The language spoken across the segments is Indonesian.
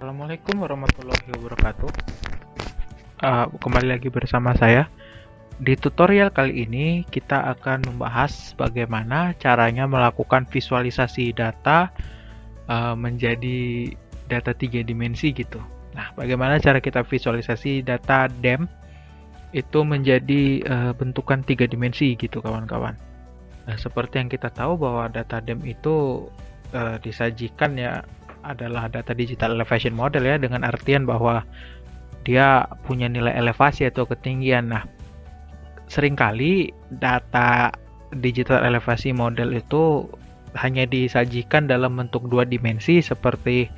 Assalamualaikum warahmatullahi wabarakatuh. Kembali lagi bersama saya. Di tutorial kali ini kita akan membahas bagaimana caranya melakukan visualisasi data menjadi data 3 dimensi gitu. Nah, bagaimana cara kita visualisasi data DEM itu menjadi bentukan 3 dimensi gitu kawan-kawan. Nah, seperti yang kita tahu bahwa data DEM itu disajikan ya adalah data digital elevation model ya, dengan artian bahwa dia punya nilai elevasi atau ketinggian. Nah, seringkali data digital elevasi model itu hanya disajikan dalam bentuk 2 dimensi seperti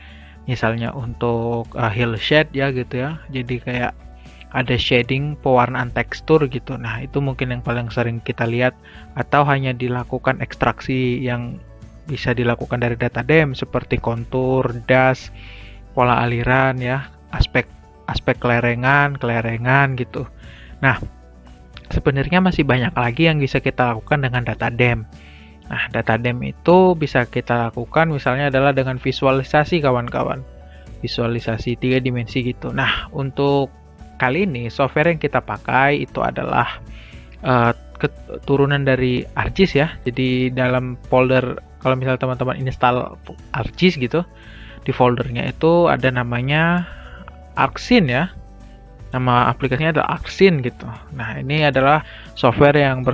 misalnya untuk hill shade ya gitu ya. Jadi kayak ada shading, pewarnaan tekstur gitu. Nah, itu mungkin yang paling sering kita lihat, atau hanya dilakukan ekstraksi yang bisa dilakukan dari data DEM seperti kontur, das, pola aliran ya, aspek kelerengan gitu. Nah, sebenarnya masih banyak lagi yang bisa kita lakukan dengan data DEM. Nah, data DEM itu bisa kita lakukan misalnya adalah dengan visualisasi kawan-kawan. Visualisasi 3 dimensi gitu. Nah, untuk kali ini software yang kita pakai itu adalah keturunan dari ArcGIS ya. Jadi dalam folder, kalau misalnya teman-teman install ArcGIS gitu, di foldernya itu ada namanya ArcScene ya. Nama aplikasinya adalah ArcScene gitu. Nah, ini adalah software yang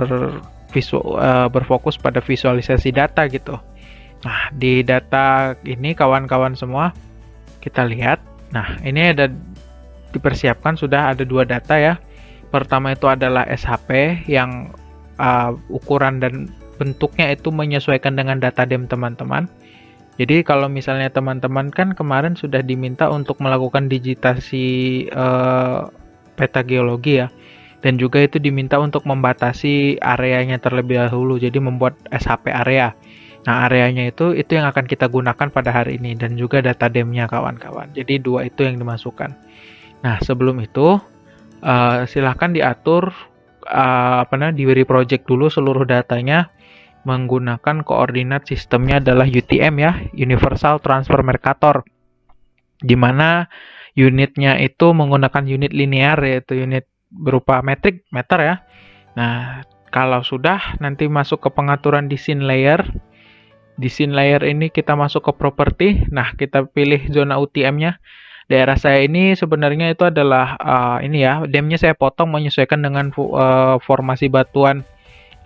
berfokus pada visualisasi data gitu. Nah, di data ini kawan-kawan semua kita lihat. Nah, ini ada dipersiapkan, sudah ada 2 data ya. Pertama itu adalah SHP yang ukuran dan bentuknya itu menyesuaikan dengan data DEM teman-teman. Jadi kalau misalnya teman-teman kan kemarin sudah diminta untuk melakukan digitasi peta geologi ya, dan juga itu diminta untuk membatasi areanya terlebih dahulu, jadi membuat SHP area. Nah, areanya itu yang akan kita gunakan pada hari ini, dan juga data DEM-nya kawan-kawan. Jadi 2 itu yang dimasukkan. Nah, sebelum itu silahkan diatur di project dulu seluruh datanya menggunakan koordinat sistemnya adalah UTM ya, Universal Transfer Mercator, di mana unitnya itu menggunakan unit linear, yaitu unit berupa meter ya. Nah, kalau sudah nanti masuk ke pengaturan di scene layer. Di scene layer ini kita masuk ke property. Nah, kita pilih zona UTM-nya. Daerah saya ini sebenarnya itu adalah ini ya, DEM-nya saya potong menyesuaikan dengan formasi batuan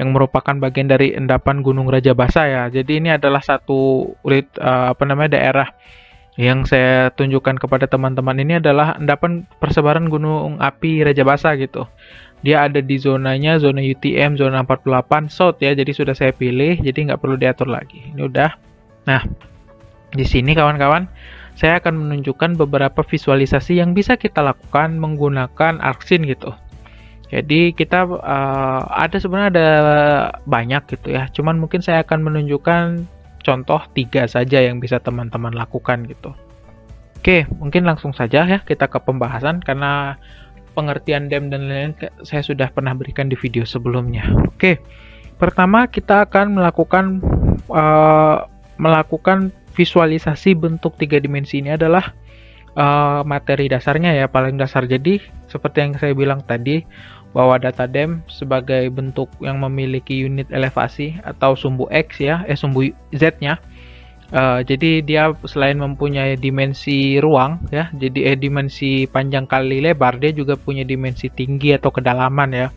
yang merupakan bagian dari endapan Gunung Rajabasa ya. Jadi ini adalah satu daerah yang saya tunjukkan kepada teman-teman. Ini adalah endapan persebaran Gunung Api Rajabasa gitu. Dia ada di zonanya, zona UTM, zona 48 South ya. Jadi sudah saya pilih, jadi nggak perlu diatur lagi. Ini udah. Nah, di sini kawan-kawan, saya akan menunjukkan beberapa visualisasi yang bisa kita lakukan menggunakan ArcScene gitu. Jadi kita sebenarnya ada banyak gitu ya. Cuman mungkin saya akan menunjukkan contoh 3 saja yang bisa teman-teman lakukan gitu. Oke, mungkin langsung saja ya kita ke pembahasan, karena pengertian DEM dan lain-lain saya sudah pernah berikan di video sebelumnya. Oke, pertama kita akan melakukan visualisasi bentuk 3 dimensi. Ini adalah materi dasarnya ya, paling dasar. Jadi seperti yang saya bilang tadi, bahwa data DEM sebagai bentuk yang memiliki unit elevasi atau sumbu X ya, sumbu Z-nya. Jadi dia selain mempunyai dimensi ruang ya, jadi dimensi panjang kali lebar, dia juga punya dimensi tinggi atau kedalaman ya.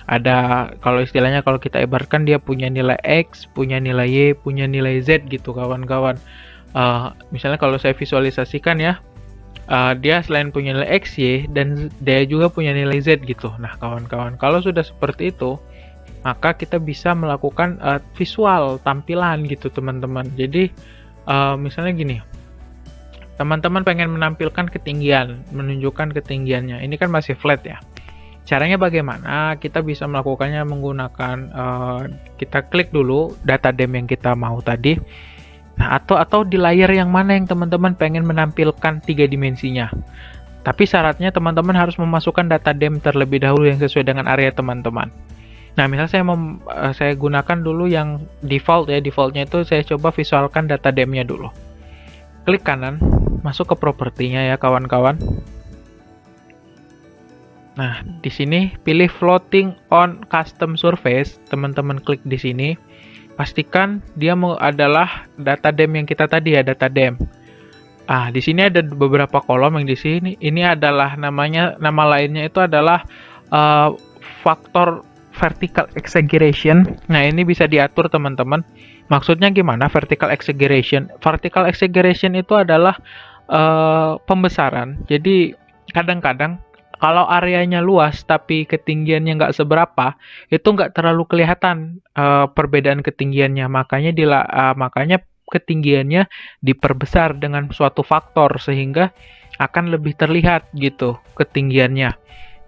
Ada, kalau istilahnya kalau kita ibaratkan, dia punya nilai X, punya nilai Y, punya nilai Z gitu kawan-kawan. Misalnya kalau saya visualisasikan ya, dia selain punya nilai X, Y, dan dia juga punya nilai Z gitu. Nah kawan-kawan, kalau sudah seperti itu, maka kita bisa melakukan visual tampilan gitu teman-teman. Jadi misalnya gini, teman-teman pengen menampilkan ketinggian, menunjukkan ketinggiannya. Ini kan masih flat ya. Caranya bagaimana? Kita bisa melakukannya menggunakan kita klik dulu data DEM yang kita mau tadi. Nah, atau di layer yang mana yang teman-teman pengen menampilkan 3 dimensinya. Tapi syaratnya teman-teman harus memasukkan data DEM terlebih dahulu yang sesuai dengan area teman-teman. Nah, misal saya gunakan dulu yang default ya. Defaultnya itu saya coba visualkan data DEM-nya dulu. Klik kanan. masuk ke propertinya ya kawan-kawan. Nah, di sini pilih floating on custom surface. Teman-teman klik di sini. Pastikan dia adalah data dem yang kita tadi ya, data dem. Di sini ada beberapa kolom yang di sini. Ini adalah nama lainnya itu adalah faktor vertical exaggeration. Nah, ini bisa diatur teman-teman. Maksudnya gimana vertical exaggeration? Vertical exaggeration itu adalah pembesaran. Jadi kadang-kadang kalau areanya luas tapi ketinggiannya nggak seberapa, itu nggak terlalu kelihatan perbedaan ketinggiannya. Makanya ketinggiannya diperbesar dengan suatu faktor sehingga akan lebih terlihat gitu ketinggiannya.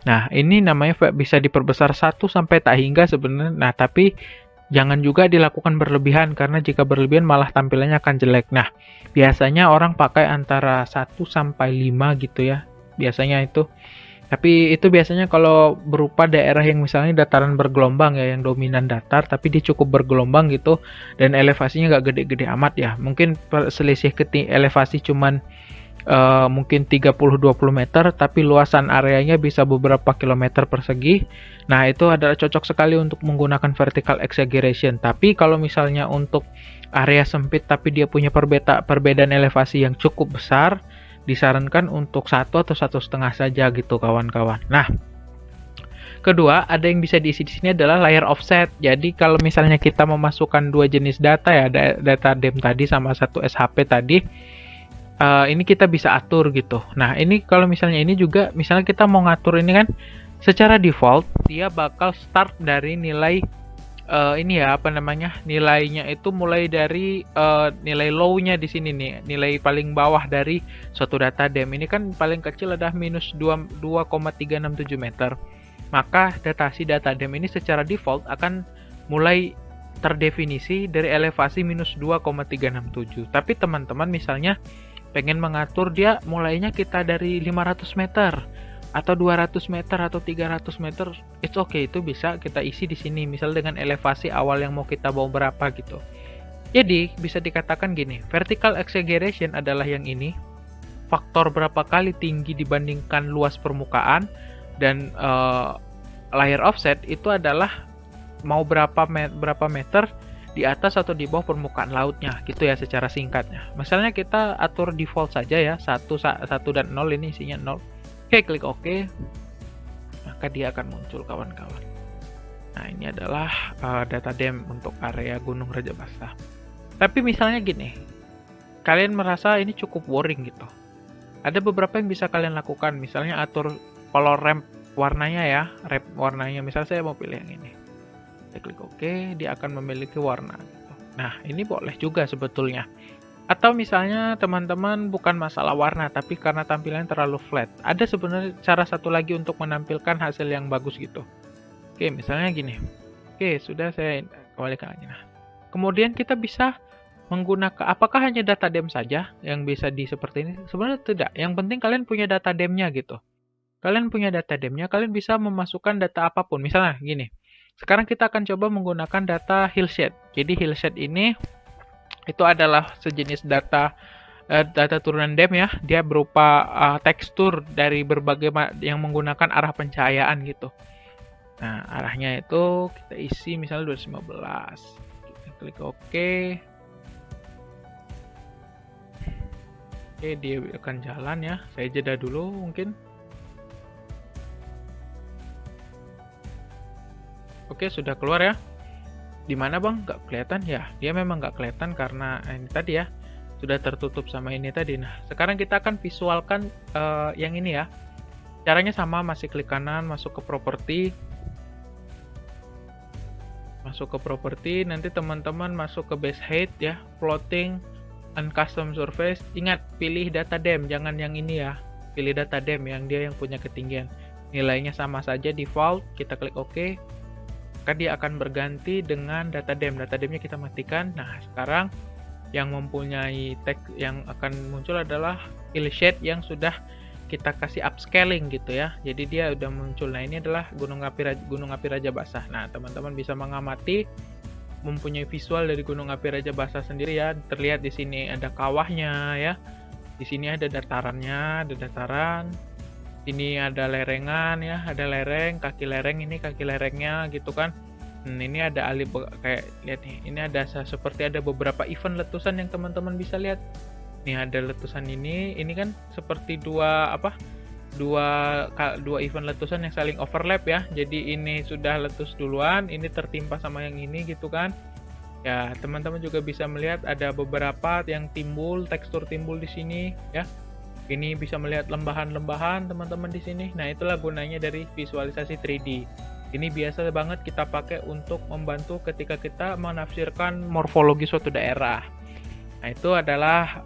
Nah, ini namanya bisa diperbesar 1 sampai tak hingga sebenarnya. Nah, tapi jangan juga dilakukan berlebihan karena jika berlebihan malah tampilannya akan jelek. Nah, biasanya orang pakai antara 1 sampai 5 gitu ya. Biasanya itu. Tapi itu biasanya kalau berupa daerah yang misalnya dataran bergelombang ya, yang dominan datar, tapi dia cukup bergelombang gitu, dan elevasinya nggak gede-gede amat ya. Mungkin selisih elevasi cuman mungkin 30-20 meter, tapi luasan areanya bisa beberapa kilometer persegi. Nah, itu adalah cocok sekali untuk menggunakan vertical exaggeration. Tapi kalau misalnya untuk area sempit, tapi dia punya perbedaan elevasi yang cukup besar, disarankan untuk 1 atau 1,5 saja gitu kawan-kawan. Nah, kedua ada yang bisa diisi di sini adalah layer offset. Jadi kalau misalnya kita memasukkan 2 jenis data ya, data DEM tadi sama 1 SHP tadi, ini kita bisa atur gitu. Nah, ini kalau misalnya ini juga, misalnya kita mau ngatur ini kan, secara default dia bakal start dari nilai ini ya, nilainya itu mulai dari nilai low-nya di sini nih, nilai paling bawah dari suatu data DEM. Ini kan paling kecil adalah minus 2,367 meter. Maka data DEM ini secara default akan mulai terdefinisi dari elevasi minus 2,367. Tapi teman-teman misalnya pengen mengatur dia mulainya kita dari 500 meter atau 200 meter atau 300 meter, it's okay, itu bisa kita isi di sini, misal dengan elevasi awal yang mau kita bawa berapa gitu. Jadi bisa dikatakan gini, vertical exaggeration adalah yang ini, faktor berapa kali tinggi dibandingkan luas permukaan, dan layer offset itu adalah mau berapa meter di atas atau di bawah permukaan lautnya gitu ya secara singkatnya. Misalnya kita atur default saja ya, 1 dan 0, ini isinya 0. Oke, klik OK, maka dia akan muncul kawan-kawan. Nah, ini adalah data DEM untuk area Gunung Rajabasa. Tapi misalnya gini, kalian merasa ini cukup boring gitu. Ada beberapa yang bisa kalian lakukan, misalnya atur color ramp warnanya ya, ramp warnanya. Misal saya mau pilih yang ini. Saya klik OK, dia akan memiliki warna gitu. Nah, ini boleh juga sebetulnya. Atau misalnya teman-teman bukan masalah warna, tapi karena tampilannya terlalu flat. Ada sebenarnya cara satu lagi untuk menampilkan hasil yang bagus gitu. Oke, misalnya gini. Oke, sudah saya kembalikan lagi. Nah, kemudian kita bisa menggunakan, apakah hanya data DEM saja yang bisa seperti ini? Sebenarnya tidak. Yang penting kalian punya data DEM-nya gitu. Kalian punya data DEM-nya, kalian bisa memasukkan data apapun. Misalnya gini. Sekarang kita akan coba menggunakan data hillshade. Jadi hillshade ini itu adalah sejenis data turunan DEM ya. Dia berupa tekstur dari berbagai yang menggunakan arah pencahayaan gitu. Nah, arahnya itu kita isi misalnya 215. Kita klik OK. Oke, dia akan jalan ya. Saya jeda dulu mungkin. Oke, sudah keluar ya. Di mana bang? Nggak kelihatan ya? Dia memang nggak kelihatan karena ini tadi ya, sudah tertutup sama ini tadi. Nah, sekarang kita akan visualkan yang ini ya. Caranya sama, masih klik kanan, masuk ke properti. Masuk ke properti, nanti teman-teman masuk ke base height ya, floating and custom surface. Ingat, pilih data DEM, jangan yang ini ya. Pilih data DEM yang dia yang punya ketinggian. Nilainya sama saja default, kita klik OK. Maka dia akan berganti dengan data DEM. Data DEM-nya kita matikan. Nah, sekarang yang mempunyai teks yang akan muncul adalah hillshade yang sudah kita kasih upscaling gitu ya. Jadi dia udah muncul. Nah, ini adalah Gunung Api Rajabasa. Nah, teman-teman bisa mengamati, mempunyai visual dari Gunung Api Rajabasa sendiri ya. Terlihat di sini ada kawahnya ya. Di sini ada datarannya, ada dataran. Ini ada lerengan ya, ada lereng, kaki lereng ini kaki lerengnya gitu kan. Ini ada kayak lihat nih, ini ada seperti ada beberapa event letusan yang teman-teman bisa lihat. Nih ada letusan ini kan seperti dua event letusan yang saling overlap ya. Jadi ini sudah letus duluan, ini tertimpa sama yang ini gitu kan. Ya, teman-teman juga bisa melihat ada beberapa yang timbul, tekstur timbul di sini ya. Ini bisa melihat lembahan-lembahan teman-teman di sini. Nah, itulah gunanya dari visualisasi 3D. Ini biasa banget kita pakai untuk membantu ketika kita menafsirkan morfologi suatu daerah. Nah, itu adalah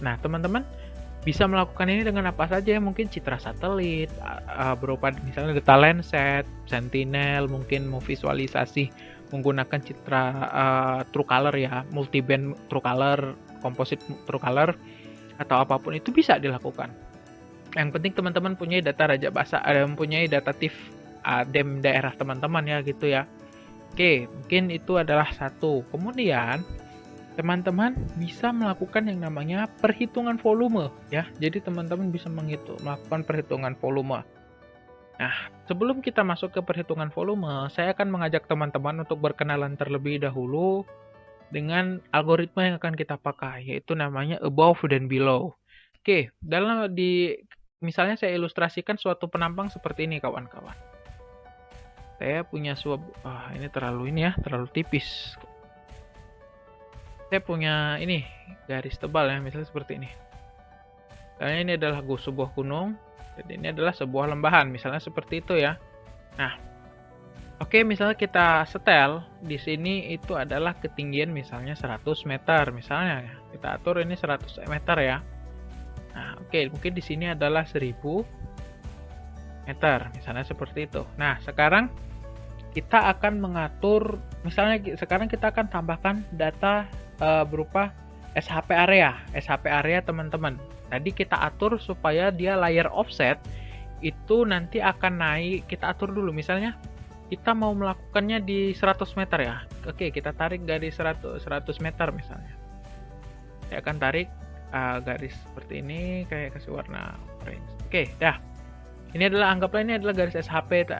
nah, teman-teman bisa melakukan ini dengan apa saja, mungkin citra satelit berupa misalnya data Landsat, Sentinel, mungkin mau visualisasi menggunakan citra True Color ya, multiband True Color, composite True Color, atau apapun itu bisa dilakukan. Yang penting teman-teman punya data Raja Basa, mempunyai data TIFF DEM daerah teman-teman ya gitu ya. Oke, mungkin itu adalah satu. Kemudian teman-teman bisa melakukan yang namanya perhitungan volume ya. Jadi teman-teman bisa melakukan perhitungan volume. Nah, sebelum kita masuk ke perhitungan volume, saya akan mengajak teman-teman untuk berkenalan terlebih dahulu dengan algoritma yang akan kita pakai, yaitu namanya above dan below. Oke, misalnya saya ilustrasikan suatu penampang seperti ini kawan-kawan. Saya punya ini terlalu tipis. Saya punya ini garis tebal ya, misalnya seperti ini. Misalnya ini adalah sebuah gunung, dan ini adalah sebuah lembahan, misalnya seperti itu ya. Nah, oke, misalnya kita setel di sini itu adalah ketinggian misalnya 100 meter, misalnya ya. Kita atur ini 100 meter ya. Nah, oke, mungkin di sini adalah 1000 meter, misalnya seperti itu. Nah, sekarang kita akan mengatur, misalnya sekarang kita akan tambahkan data berupa SHP area teman-teman. Tadi kita atur supaya dia layer offset itu nanti akan naik, kita atur dulu misalnya kita mau melakukannya di 100 meter ya. Oke, kita tarik garis 100 meter misalnya. Saya akan tarik garis seperti ini, kayak kasih warna orange. Oke, dah. Ini anggaplah ini adalah garis SHP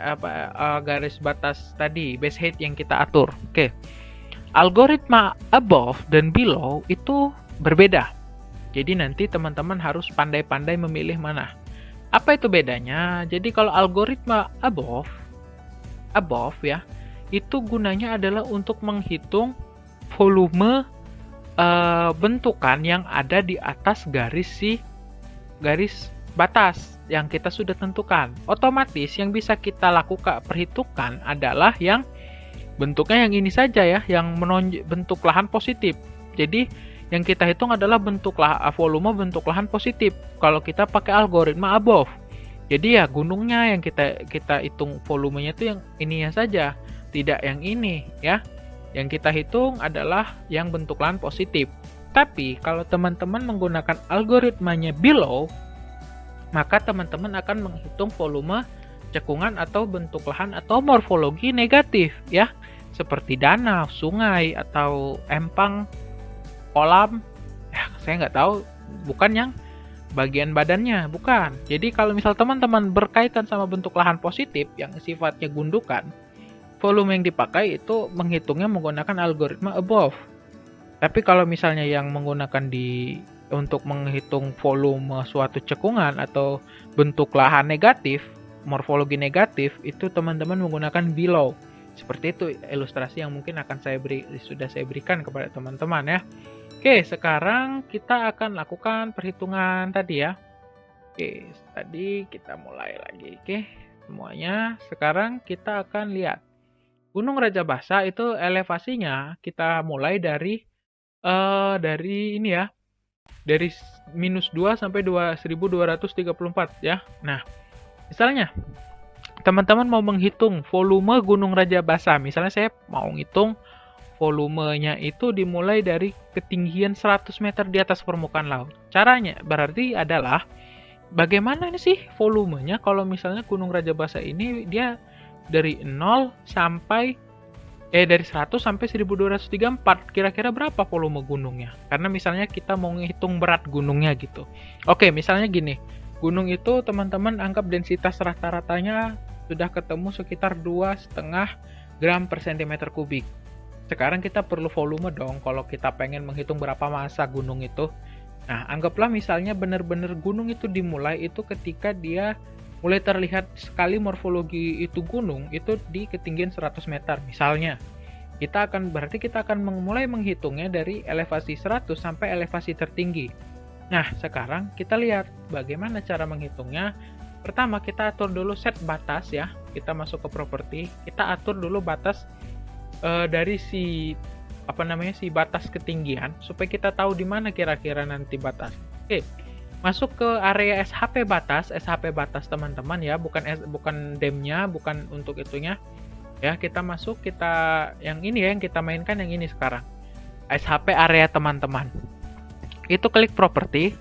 garis batas tadi, base height yang kita atur. Oke. Algoritma above dan below itu berbeda. Jadi nanti teman-teman harus pandai-pandai memilih mana. Apa itu bedanya? Jadi kalau algoritma above ya, itu gunanya adalah untuk menghitung volume bentukan yang ada di atas garis batas yang kita sudah tentukan. Otomatis yang bisa kita lakukan perhitungkan adalah yang bentuknya yang ini saja ya, yang bentuk lahan positif. Jadi yang kita hitung adalah volume bentuk lahan positif kalau kita pakai algoritma above. Jadi ya gunungnya yang kita hitung volumenya itu yang ininya saja, tidak yang ini ya. Yang kita hitung adalah yang bentuk lahan positif. Tapi kalau teman-teman menggunakan algoritmanya below, maka teman-teman akan menghitung volume cekungan atau bentuk lahan atau morfologi negatif ya. Seperti danau, sungai, atau empang, kolam, ya saya nggak tahu, bukan yang bagian badannya, bukan. Jadi kalau misal teman-teman berkaitan sama bentuk lahan positif yang sifatnya gundukan, volume yang dipakai itu menghitungnya menggunakan algoritma above. Tapi kalau misalnya yang menggunakan untuk menghitung volume suatu cekungan atau bentuk lahan negatif, morfologi negatif, itu teman-teman menggunakan below. Seperti itu ilustrasi yang mungkin sudah saya berikan kepada teman-teman ya. Oke, sekarang kita akan lakukan perhitungan tadi ya. Oke, tadi kita mulai lagi. Oke, semuanya. Sekarang kita akan lihat. Gunung Raja Basa itu elevasinya kita mulai dari ini ya. Dari -2 sampai 1234 ya. Nah, misalnya teman-teman mau menghitung volume Gunung Raja Basa. Misalnya saya mau ngitung volumenya itu dimulai dari ketinggian 100 meter di atas permukaan laut. Caranya berarti adalah bagaimana ini sih volumenya kalau misalnya Gunung Raja Basa ini dia dari 0 sampai Dari 100 sampai 1234, kira-kira berapa volume gunungnya? Karena misalnya kita mau ngitung berat gunungnya gitu. Oke, misalnya gini, gunung itu teman-teman anggap densitas rata-ratanya sudah ketemu sekitar 2,5 gram per cm kubik. Sekarang kita perlu volume dong kalau kita pengen menghitung berapa massa gunung itu. Nah, anggaplah misalnya benar-benar gunung itu dimulai itu ketika dia mulai terlihat sekali morfologi itu gunung itu di ketinggian 100 meter misalnya. Berarti kita akan mulai menghitungnya dari elevasi 100 sampai elevasi tertinggi. Nah, sekarang kita lihat bagaimana cara menghitungnya. Pertama, kita atur dulu set batas ya. Kita masuk ke properti, kita atur dulu batas dari si batas ketinggian supaya kita tahu di mana kira-kira nanti batas. Oke. Masuk ke area SHP batas teman-teman ya, bukan DEM-nya, bukan untuk itunya. Ya, kita masuk, yang ini ya, yang kita mainkan yang ini sekarang. SHP area teman-teman. Itu klik property.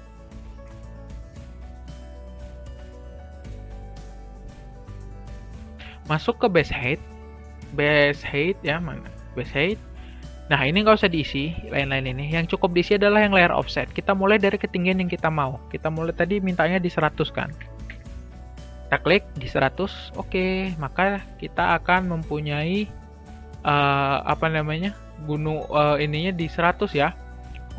Masuk ke base height ya, mana? Base height. Nah, ini nggak usah diisi, lain-lain ini. Yang cukup diisi adalah yang layer offset. Kita mulai dari ketinggian yang kita mau. Kita mulai tadi mintanya di 100 kan. Kita klik di 100, oke. Maka kita akan mempunyai gunung ininya di 100 ya.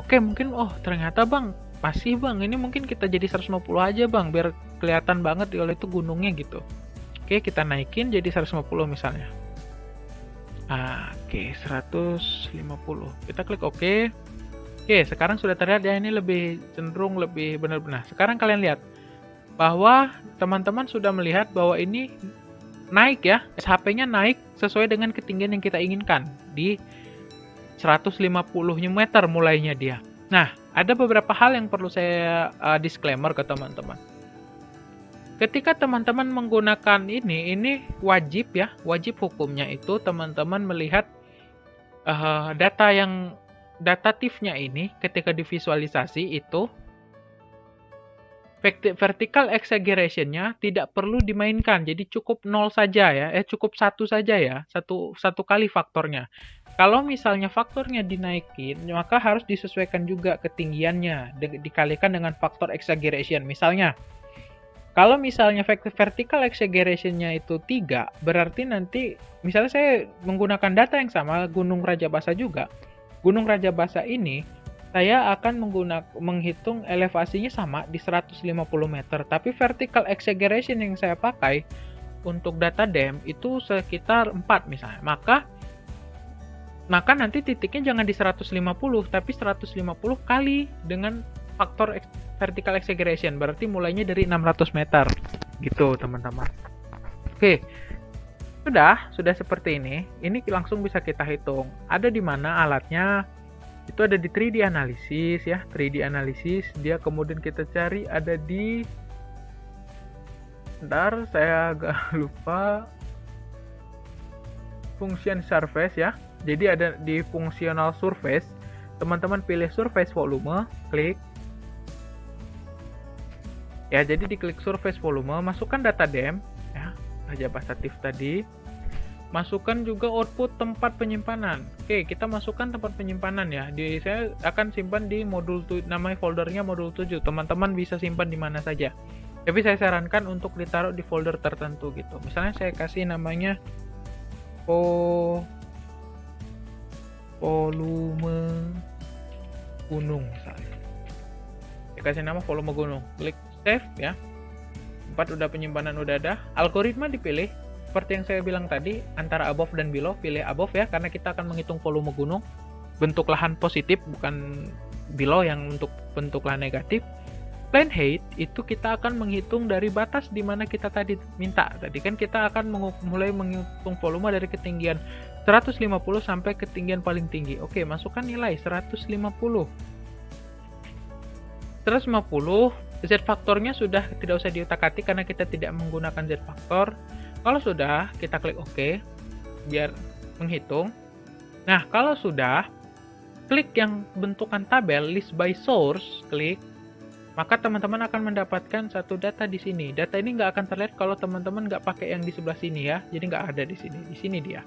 Oke, mungkin ternyata Bang, masih Bang, ini mungkin kita jadi 150 aja Bang, biar kelihatan banget kalau itu gunungnya gitu. Oke, kita naikin jadi 150 misalnya. Oke, 150. Kita klik OK. Oke, sekarang sudah terlihat ya, ini lebih cenderung lebih benar-benar. Sekarang kalian lihat bahwa teman-teman sudah melihat bahwa ini naik ya, SHP-nya naik sesuai dengan ketinggian yang kita inginkan di 150 meter mulainya dia. Nah, ada beberapa hal yang perlu saya disclaimer ke teman-teman. Ketika teman-teman menggunakan ini wajib ya, wajib hukumnya itu teman-teman melihat datatifnya ini ketika divisualisasi itu vertical exaggeration-nya tidak perlu dimainkan, jadi cukup 0 saja ya, cukup 1 saja ya, satu kali faktornya. Kalau misalnya faktornya dinaikin, maka harus disesuaikan juga ketinggiannya, dikalikan dengan faktor exaggeration. Misalnya, kalau misalnya vertical exaggeration-nya itu 3, berarti nanti, misalnya saya menggunakan data yang sama, Gunung Rajabasa juga. Gunung Rajabasa ini, saya akan menghitung elevasinya sama di 150 meter. Tapi vertical exaggeration yang saya pakai untuk data DEM itu sekitar 4 misalnya. Maka nanti titiknya jangan di 150, tapi 150 kali dengan faktor vertical exaggeration, berarti mulainya dari 600 meter gitu teman-teman. Oke, sudah seperti ini langsung bisa kita hitung. Ada di mana alatnya, itu ada di 3D analysis ya, 3D analysis. Dia kemudian kita cari ada di, bentar saya agak lupa, function surface ya. Jadi ada di functional surface, teman-teman pilih surface volume, klik ya, jadi diklik surface volume, masukkan data DEM ya, Rajabasa TIFF tadi, masukkan juga output tempat penyimpanan. Oke, kita masukkan tempat penyimpanan ya. Saya akan simpan di modul namanya foldernya modul 7. Teman-teman bisa simpan di mana saja. Tapi saya sarankan untuk ditaruh di folder tertentu gitu. Misalnya saya kasih namanya volume gunung misalnya. Saya kasih nama volume gunung. Klik save ya. Tempat penyimpanan udah ada. Algoritma dipilih seperti yang saya bilang tadi, antara above dan below. Pilih above ya, karena kita akan menghitung volume gunung bentuk lahan positif, bukan below yang untuk bentuk lahan negatif. Plane height itu kita akan menghitung dari batas di mana kita tadi minta. Tadi kan kita akan mulai menghitung volume dari ketinggian 150 sampai ketinggian paling tinggi. Oke, masukkan nilai 150. Z faktornya sudah tidak usah diutak-atik karena kita tidak menggunakan Z faktor. Kalau sudah, kita klik OK biar menghitung. Nah, kalau sudah, klik yang bentukan tabel list by source, klik. Maka teman-teman akan mendapatkan satu data di sini. Data ini nggak akan terlihat kalau teman-teman nggak pakai yang di sebelah sini ya. Jadi nggak ada di sini. Di sini dia.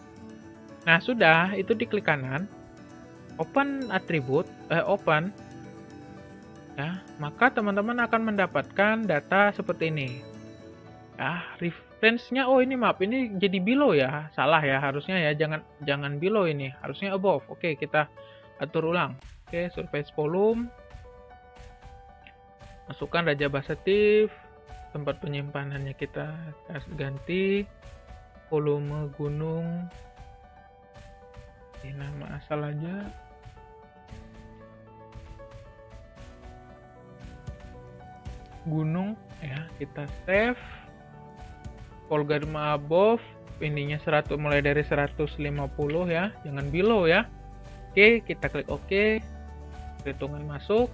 Nah, sudah, itu diklik kanan, open atribut, open, ya, maka teman-teman akan mendapatkan data seperti ini. Ya, reference-nya, oh ini maaf, ini jadi below ya, salah ya, harusnya ya, jangan below ini, harusnya above. Oke, kita atur ulang. Oke, surface volume, masukkan Raja Basatif, tempat penyimpanannya kita ganti, volume gunung, ini nama asal aja, gunung ya, kita save. Polgarma above, ininya 100, mulai dari 150 ya, jangan below ya. Oke, kita klik OK, perhitungan masuk,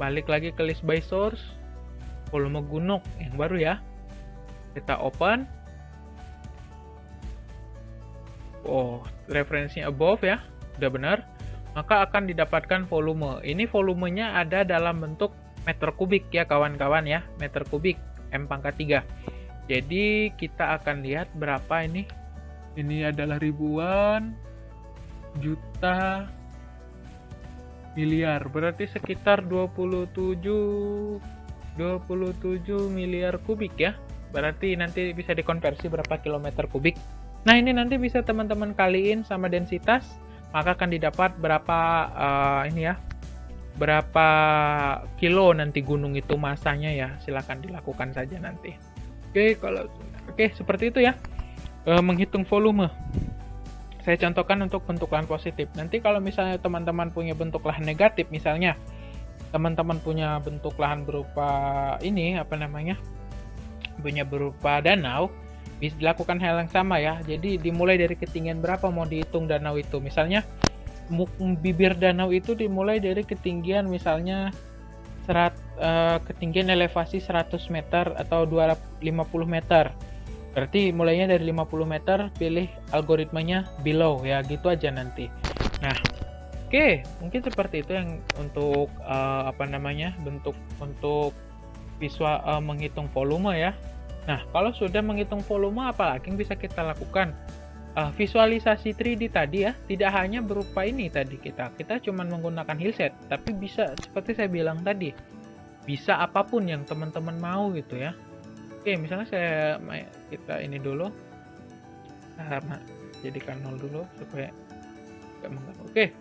balik lagi ke list by source, volume gunung yang baru ya, kita open. Oh, referensinya above ya, udah benar, maka akan didapatkan volume. Ini volumenya ada dalam bentuk meter kubik ya kawan-kawan ya, meter kubik M pangkat 3. Jadi kita akan lihat berapa ini. Ini adalah ribuan, juta, miliar. Berarti sekitar 27 miliar kubik ya. Berarti nanti bisa dikonversi berapa kilometer kubik. Nah, ini nanti bisa teman-teman kaliin sama densitas, maka akan didapat berapa ini ya. Berapa kilo nanti gunung itu masanya ya. Silahkan dilakukan saja nanti. Oke, seperti itu ya. Menghitung volume. Saya contohkan untuk bentuk lahan positif. Nanti kalau misalnya teman-teman punya bentuk lahan negatif, misalnya teman-teman punya bentuk lahan berupa ini, punya berupa danau, bisa dilakukan hal yang sama ya. Jadi dimulai dari ketinggian berapa mau dihitung danau itu. Misalnya bibir danau itu dimulai dari ketinggian misalnya ketinggian elevasi 100 meter atau 250 meter. Berarti mulainya dari 50 meter, pilih algoritmanya below ya, gitu aja nanti. Nah, oke, mungkin seperti itu yang untuk bentuk untuk visual menghitung volume ya. Nah, kalau sudah menghitung volume, apalagi yang bisa kita lakukan? Visualisasi 3D tadi ya, tidak hanya berupa ini tadi kita cuma menggunakan heelset, tapi bisa seperti saya bilang tadi, bisa apapun yang teman-teman mau gitu ya. Oke, misalnya kita ini dulu, jadikan 0 dulu supaya nggak mengganggu. Oke,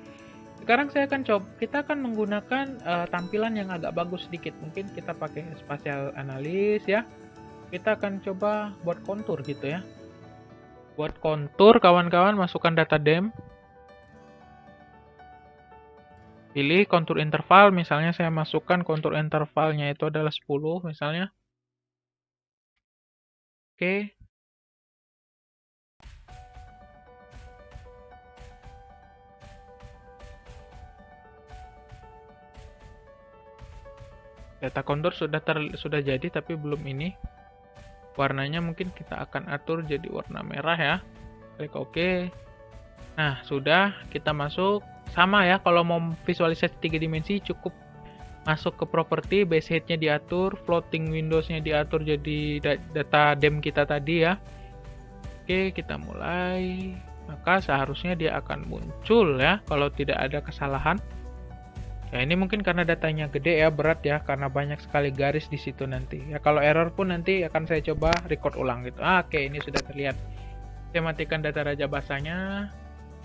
sekarang kita akan menggunakan tampilan yang agak bagus sedikit. Mungkin kita pakai spatial analysis ya. Kita akan coba buat kontur gitu ya. Buat kontur, kawan-kawan, masukkan data dem. Pilih kontur interval, misalnya saya masukkan kontur intervalnya itu adalah 10 misalnya. Oke. Data kontur sudah jadi tapi belum ini. Warnanya mungkin kita akan atur jadi warna merah ya. Klik OK. Nah, sudah, kita masuk. Sama ya, kalau mau visualisasi 3 dimensi cukup masuk ke properti, base height-nya diatur, floating windows-nya diatur jadi data dem kita tadi ya. Oke, kita mulai. Maka seharusnya dia akan muncul ya kalau tidak ada kesalahan. Ya, ini mungkin karena datanya gede ya, berat ya, karena banyak sekali garis di situ nanti. Ya, kalau error pun nanti akan saya coba record ulang gitu. Oke, ini sudah terlihat. Saya matikan data raja basahnya,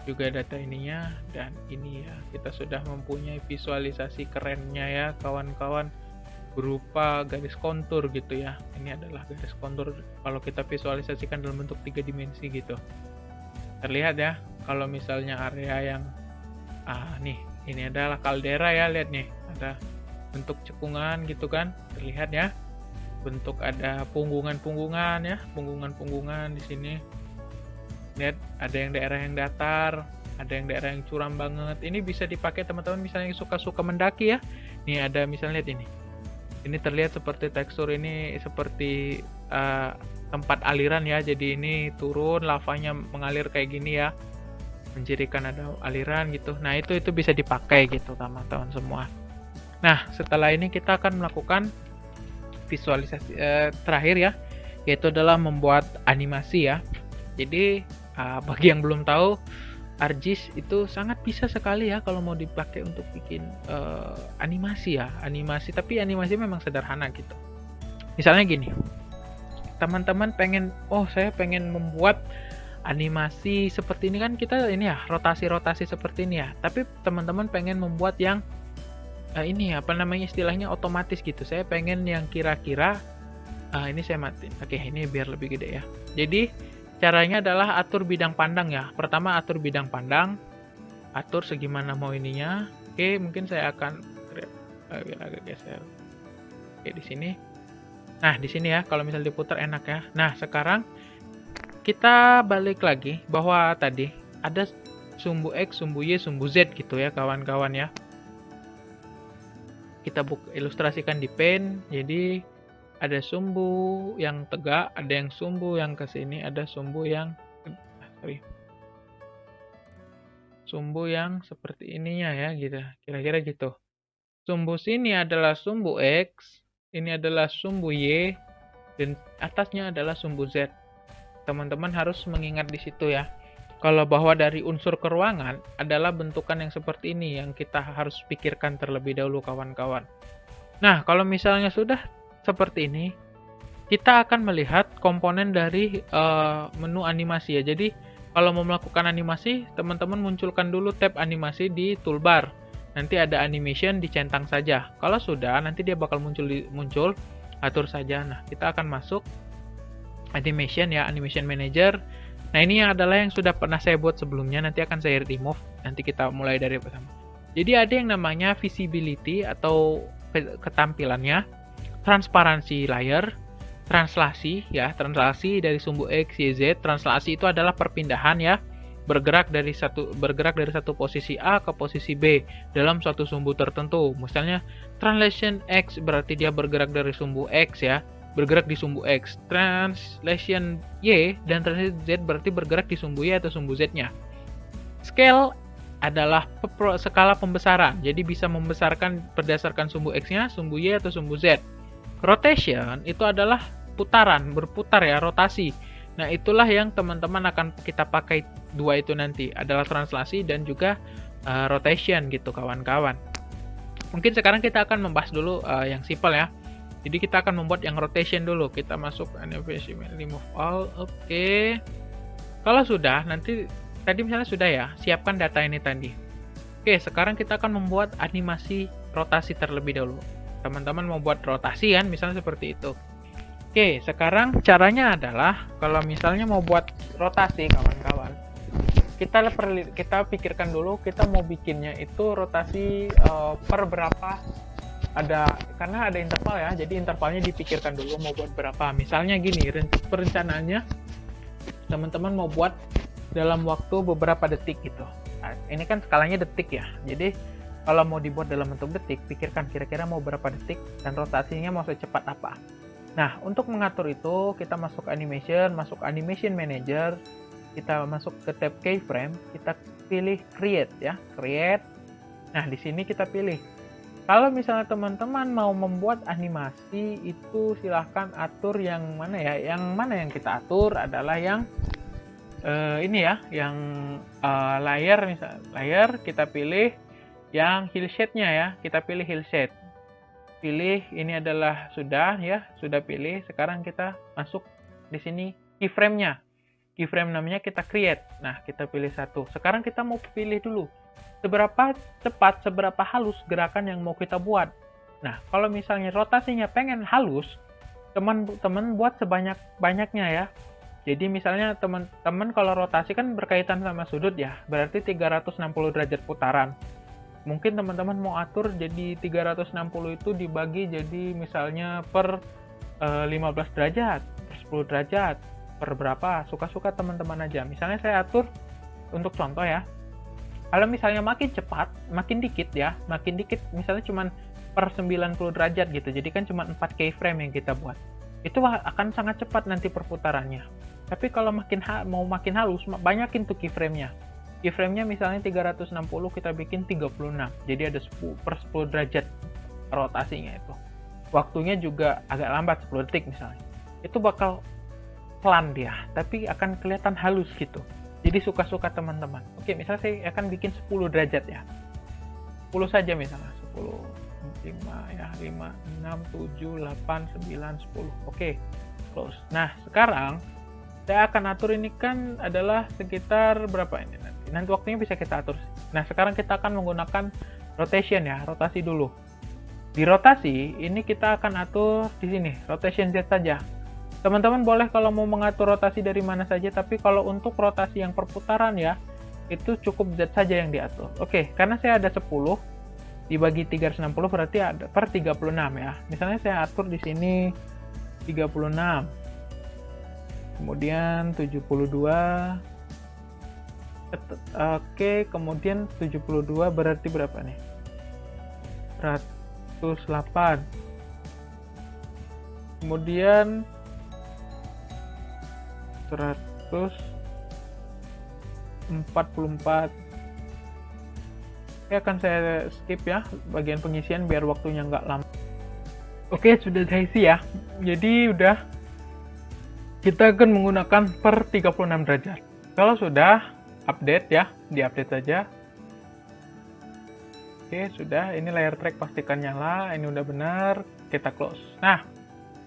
juga data ininya, dan ini ya, kita sudah mempunyai visualisasi kerennya ya, kawan-kawan, berupa garis kontur gitu ya. Ini adalah garis kontur kalau kita visualisasikan dalam bentuk 3 dimensi gitu. Terlihat ya, kalau misalnya area yang nih, ini adalah kaldera ya, lihat nih, ada bentuk cekungan gitu kan, terlihat ya. Bentuk ada punggungan-punggungan ya, punggungan-punggungan di sini. Lihat, ada yang daerah yang datar, ada yang daerah yang curam banget. Ini bisa dipakai teman-teman misalnya yang suka-suka mendaki ya. Nih ada misalnya, lihat ini. Ini terlihat seperti tekstur ini seperti tempat aliran ya. Jadi ini turun, lavanya mengalir kayak gini ya. Mencirikan ada aliran gitu. Nah, itu bisa dipakai gitu teman-teman semua. Nah, setelah ini kita akan melakukan visualisasi terakhir ya, yaitu adalah membuat animasi ya. Jadi Bagi yang belum tahu, ArcGIS itu sangat bisa sekali ya kalau mau dipakai untuk bikin animasi ya, animasi, tapi animasi memang sederhana gitu. Misalnya gini, teman-teman pengen, saya pengen membuat animasi seperti ini, kan kita ini ya, rotasi-rotasi seperti ini ya, tapi teman-teman pengen membuat yang ini apa namanya, istilahnya otomatis gitu. Saya pengen yang kira-kira ini saya matiin. Oke, ini biar lebih gede ya. Jadi caranya adalah atur bidang pandang ya. Pertama atur bidang pandang, atur segimana mau ininya. Oke, mungkin saya akan agak geser. Oke, di sini. Nah, di sini ya, kalau misal diputar enak ya. Nah, sekarang kita balik lagi bahwa tadi ada sumbu X, sumbu Y, sumbu Z gitu ya, kawan-kawan ya. Kita ilustrasikan di pen. Jadi ada sumbu yang tegak, ada yang sumbu yang ke sini, ada sumbu yang sumbu yang seperti ininya ya, gitu. Kira-kira gitu. Sumbu sini adalah sumbu X, ini adalah sumbu Y, dan atasnya adalah sumbu Z. Teman-teman harus mengingat di situ ya. Kalau bahwa dari unsur keruangan adalah bentukan yang seperti ini yang kita harus pikirkan terlebih dahulu, kawan-kawan. Nah, kalau misalnya sudah seperti ini, kita akan melihat komponen dari menu animasi ya. Jadi, kalau mau melakukan animasi, teman-teman munculkan dulu tab animasi di toolbar. Nanti ada animation, dicentang saja. Kalau sudah, nanti dia bakal muncul, atur saja. Nah, kita akan masuk animation ya, animation manager. Nah, ini adalah yang sudah pernah saya buat sebelumnya, nanti akan saya remove. Nanti kita mulai dari pertama. Jadi ada yang namanya visibility atau ketampilannya, transparansi layar, translasi ya, translasi dari sumbu X, Y, Z. Translasi itu adalah perpindahan ya, bergerak dari satu posisi A ke posisi B dalam suatu sumbu tertentu. Misalnya translation X berarti dia bergerak dari sumbu X ya, bergerak di sumbu X. Translation Y dan translation Z berarti bergerak di sumbu Y atau sumbu Z-nya. Scale adalah skala pembesaran, jadi bisa membesarkan berdasarkan sumbu X-nya, sumbu Y atau sumbu Z. Rotation itu adalah putaran, berputar ya, rotasi. Nah, itulah yang teman-teman akan kita pakai dua itu nanti, adalah translasi dan juga rotation gitu, kawan-kawan. Mungkin sekarang kita akan membahas dulu yang simple ya. Jadi kita akan membuat yang rotation dulu. Kita masuk animation, remove all. Oke. Kalau sudah, nanti tadi misalnya sudah ya, siapkan data ini tadi. Oke, sekarang kita akan membuat animasi rotasi terlebih dahulu. Teman-teman mau buat rotasi kan, misalnya seperti itu. Oke, sekarang caranya adalah kalau misalnya mau buat rotasi, kawan-kawan, kita pikirkan dulu kita mau bikinnya itu rotasi per berapa. Karena ada interval ya, jadi intervalnya dipikirkan dulu mau buat berapa. Misalnya gini, perencanaannya teman-teman mau buat dalam waktu beberapa detik gitu. Nah, ini kan skalanya detik ya, jadi kalau mau dibuat dalam bentuk detik, pikirkan kira-kira mau berapa detik dan rotasinya mau secepat apa. Nah, untuk mengatur itu kita masuk animation manager, kita masuk ke tab keyframe, kita pilih create ya, create. Nah, di sini kita pilih. Kalau misalnya teman-teman mau membuat animasi itu silahkan atur yang mana ya. Yang mana yang kita atur adalah yang ini ya, yang layer, misalnya layer kita pilih yang hillshade-nya ya, kita pilih hillshade. Pilih ini adalah sudah pilih. Sekarang kita masuk di sini keyframe-nya. Keyframe namanya kita create. Nah, kita pilih satu. Sekarang kita mau pilih dulu seberapa cepat, seberapa halus gerakan yang mau kita buat. Nah, kalau misalnya rotasinya pengen halus, teman-teman buat sebanyak-banyaknya ya. Jadi misalnya teman-teman kalau rotasi kan berkaitan sama sudut ya, berarti 360 derajat putaran. Mungkin teman-teman mau atur jadi 360 itu dibagi jadi misalnya per 15 derajat, per 10 derajat, per berapa, suka-suka teman-teman aja. Misalnya saya atur untuk contoh ya, kalau misalnya makin cepat, makin dikit misalnya cuma per 90 derajat gitu, jadi kan cuma 4 keyframe yang kita buat. Itu akan sangat cepat nanti perputarannya. Tapi kalau mau makin halus, banyakin tuh keyframe-nya. Keyframe-nya misalnya 360, kita bikin 36. Jadi ada 10 per 10 derajat rotasinya itu. Waktunya juga agak lambat, 10 detik misalnya. Itu bakal pelan dia, tapi akan kelihatan halus gitu. Jadi suka-suka teman-teman. Oke, misalnya saya akan bikin 10 derajat ya. 10 saja misalnya. 10, 5 ya, 5, 6, 7, 8, 9, 10. Oke, close. Nah, sekarang saya akan atur ini kan adalah sekitar berapa ini nanti. Nanti waktunya bisa kita atur. Nah, sekarang kita akan menggunakan rotation ya, rotasi dulu. Di rotasi, ini kita akan atur di sini, rotation Z saja. Teman-teman boleh kalau mau mengatur rotasi dari mana saja, tapi kalau untuk rotasi yang perputaran ya, itu cukup Z saja yang diatur. Oke, karena saya ada 10, dibagi 360 berarti ada per 36 ya. Misalnya saya atur di sini 36, kemudian 72, oke, kemudian 72 berarti berapa nih? 108. Kemudian 144. Oke, akan saya skip ya bagian pengisian biar waktunya nggak lama. Oke, sudah saya isi ya. Jadi udah, kita akan menggunakan per 36 derajat. Kalau sudah, update ya, di-update saja. Oke, sudah. Ini layer track pastikan nyala. Ini udah benar. Kita close. Nah,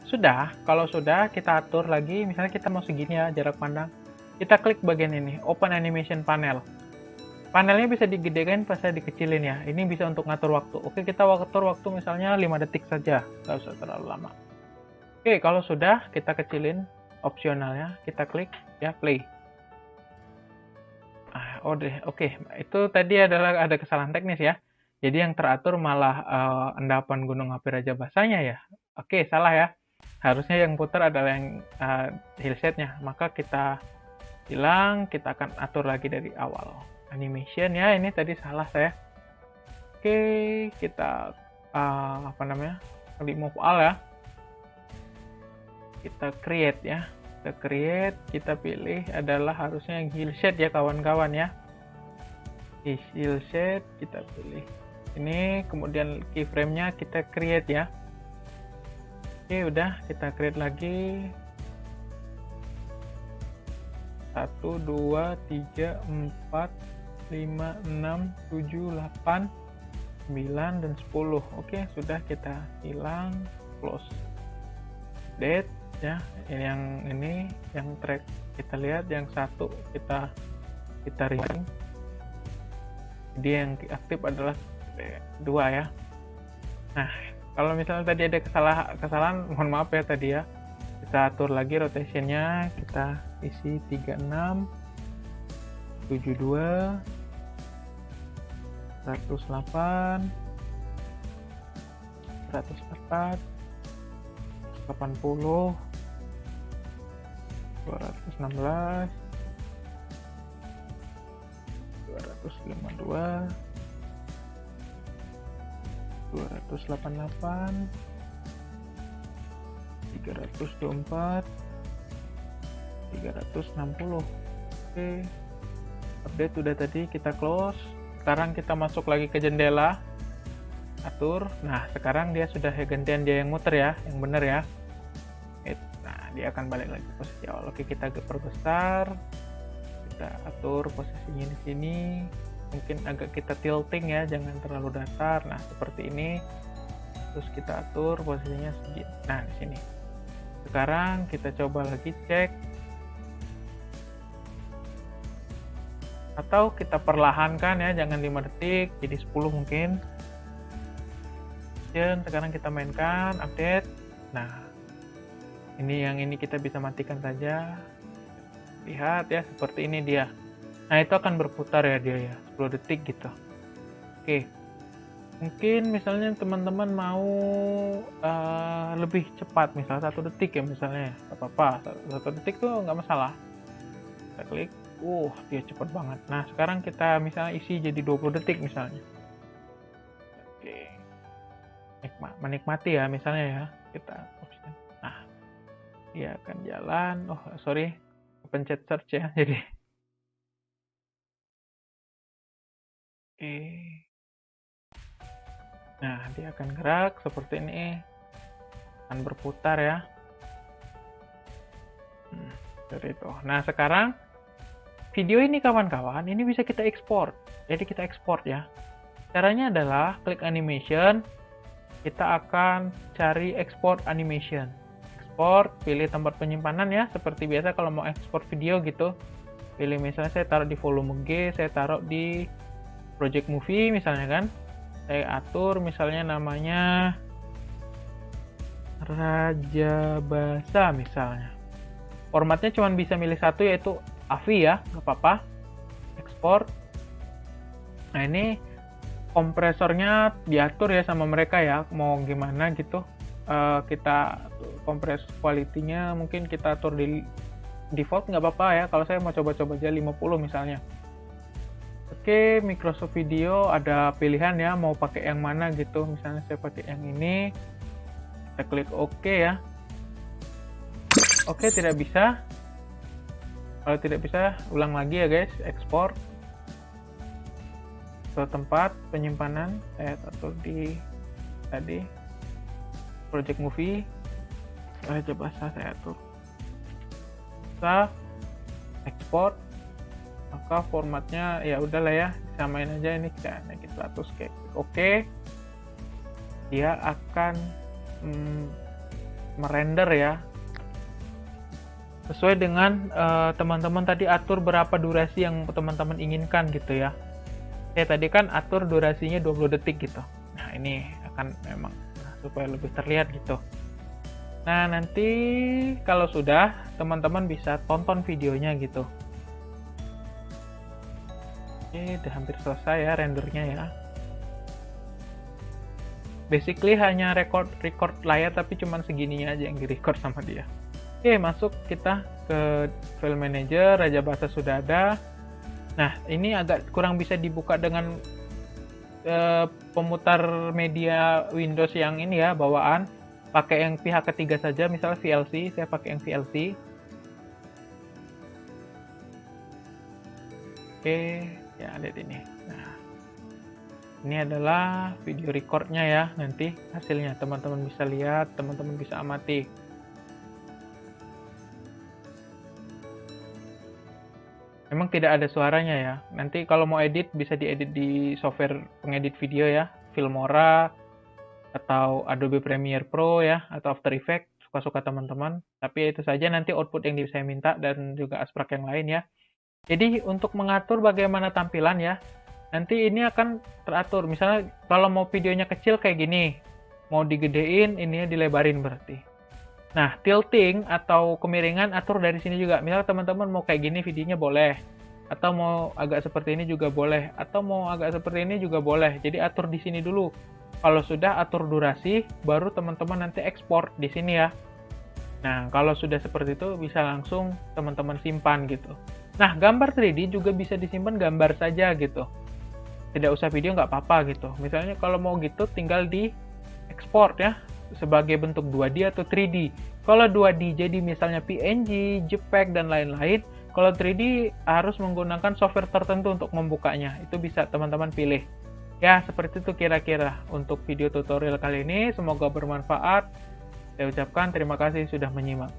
sudah. Kalau sudah, kita atur lagi. Misalnya kita mau segini ya, jarak pandang. Kita klik bagian ini, Open Animation Panel. Panelnya bisa digedekan, bisa dikecilin ya. Ini bisa untuk ngatur waktu. Oke, kita atur waktu misalnya 5 detik saja. Nggak usah terlalu lama. Oke, kalau sudah, kita kecilin opsionalnya. Kita klik ya, play. Oke. Itu tadi adalah ada kesalahan teknis ya. Jadi yang teratur malah endapan Gunung Api Raja Basahnya ya. Oke, salah ya. Harusnya yang putar adalah yang hillsetnya. Maka kita hilang, kita akan atur lagi dari awal. Animation ya, ini tadi salah saya. Oke, kita remove all ya. Kita create ya. Kita create, kita pilih adalah harusnya yang hillset ya kawan-kawan ya. Hillset kita pilih. Ini kemudian keyframe-nya kita create ya. Oke, udah kita create lagi. 1, 2, 3, 4, 5, 6, 7, 8, 9, dan 10. Oke, sudah, kita hilang, close. Date ya, ini yang track kita lihat, yang satu kita reading. Jadi yang aktif adalah 2 ya. Nah, kalau misalnya tadi ada kesalahan, mohon maaf ya tadi ya. Kita atur lagi rotationnya, kita isi 36, 72, 108, 104, 80, 216, 252, 288, 324, 360. Oke, update udah tadi, kita close. Sekarang kita masuk lagi ke jendela, atur. Nah, sekarang dia sudah gantian, dia yang muter ya, yang bener ya. Nah, dia akan balik lagi ke posisi awal. Oke, kita perbesar, kita atur posisinya di sini. Mungkin agak kita tilting ya, jangan terlalu datar. Nah, seperti ini. Terus kita atur posisinya segini. Nah, di sini. Sekarang kita coba lagi cek, atau kita perlahankan ya, jangan 5 detik, jadi 10 mungkin. Dan sekarang kita mainkan, update. Nah, ini kita bisa matikan saja. Lihat ya, seperti ini dia. Nah, itu akan berputar ya dia ya, 10 detik gitu. Oke. Mungkin misalnya teman-teman mau lebih cepat, misalnya 1 detik ya misalnya, nggak apa-apa, 1 detik tuh nggak masalah. Kita klik, dia cepat banget. Nah, sekarang kita misalnya isi jadi 20 detik misalnya. Oke, menikmati ya misalnya ya, kita option. Nah, dia akan jalan. Sorry, pencet search ya, jadi. Oke. Nah, dia akan gerak seperti ini, akan berputar ya. Seperti itu. Nah, sekarang video ini kawan-kawan, ini bisa kita ekspor. Jadi kita ekspor ya. Caranya adalah klik animation, kita akan cari export animation. Export, pilih tempat penyimpanan ya, seperti biasa kalau mau ekspor video gitu. Pilih misalnya saya taruh di volume G, saya taruh di project movie misalnya kan. Saya atur misalnya namanya Raja Basa misalnya. Formatnya cuma bisa milih satu yaitu AVI ya, nggak apa-apa. Ekspor. Nah ini kompresornya diatur ya sama mereka ya, mau gimana gitu. Kita kompres quality-nya mungkin kita atur di default nggak apa-apa ya. Kalau saya mau coba-coba aja 50 misalnya. Oke, Microsoft Video ada pilihan ya, mau pakai yang mana gitu. Misalnya saya pakai yang ini. Kita klik OK ya. Oke, tidak bisa. Kalau tidak bisa, ulang lagi ya guys, ekspor ke tempat penyimpanan. Saya atur di tadi project movie. Raja Basa saya atur. Bisa ekspor. Maka formatnya ya udahlah ya, samain aja ini kita naikin 100 kayak oke. Dia akan merender ya. Sesuai dengan teman-teman tadi atur berapa durasi yang teman-teman inginkan gitu ya. Tadi kan atur durasinya 20 detik gitu. Nah ini akan memang supaya lebih terlihat gitu. Nah nanti kalau sudah teman-teman bisa tonton videonya gitu. Oke, udah hampir selesai ya rendernya ya. Basically hanya record layar tapi cuman segininya aja yang direcord sama dia. Oke, masuk kita ke File Manager, Raja Basa sudah ada. Nah, ini agak kurang bisa dibuka dengan pemutar media Windows yang ini ya, bawaan. Pakai yang pihak ketiga saja, misalnya VLC, saya pakai yang VLC. Oke, ya lihat ini. Nah, ini adalah video recordnya ya, nanti hasilnya teman-teman bisa lihat, teman-teman bisa amati. Memang tidak ada suaranya ya. Nanti kalau mau edit bisa diedit di software pengedit video ya, Filmora atau Adobe Premiere Pro ya, atau After Effects, suka-suka teman-teman. Tapi itu saja nanti output yang saya minta dan juga aspek yang lain ya. Jadi untuk mengatur bagaimana tampilan ya, nanti ini akan teratur. Misalnya kalau mau videonya kecil kayak gini, mau digedein, ini dilebarin berarti. Nah, tilting atau kemiringan atur dari sini juga. Misal teman-teman mau kayak gini videonya boleh. Atau mau agak seperti ini juga boleh. Atau mau agak seperti ini juga boleh. Jadi atur di sini dulu. Kalau sudah atur durasi, baru teman-teman nanti ekspor di sini ya. Nah, kalau sudah seperti itu bisa langsung teman-teman simpan gitu. Nah, gambar 3D juga bisa disimpan gambar saja gitu. Tidak usah video nggak apa-apa gitu. Misalnya kalau mau gitu tinggal di ekspor ya. Sebagai bentuk 2D atau 3D. Kalau 2D jadi misalnya PNG, JPEG, dan lain-lain. Kalau 3D harus menggunakan software tertentu untuk membukanya. Itu bisa teman-teman pilih. Ya, seperti itu kira-kira untuk video tutorial kali ini. Semoga bermanfaat. Saya ucapkan terima kasih sudah menyimak.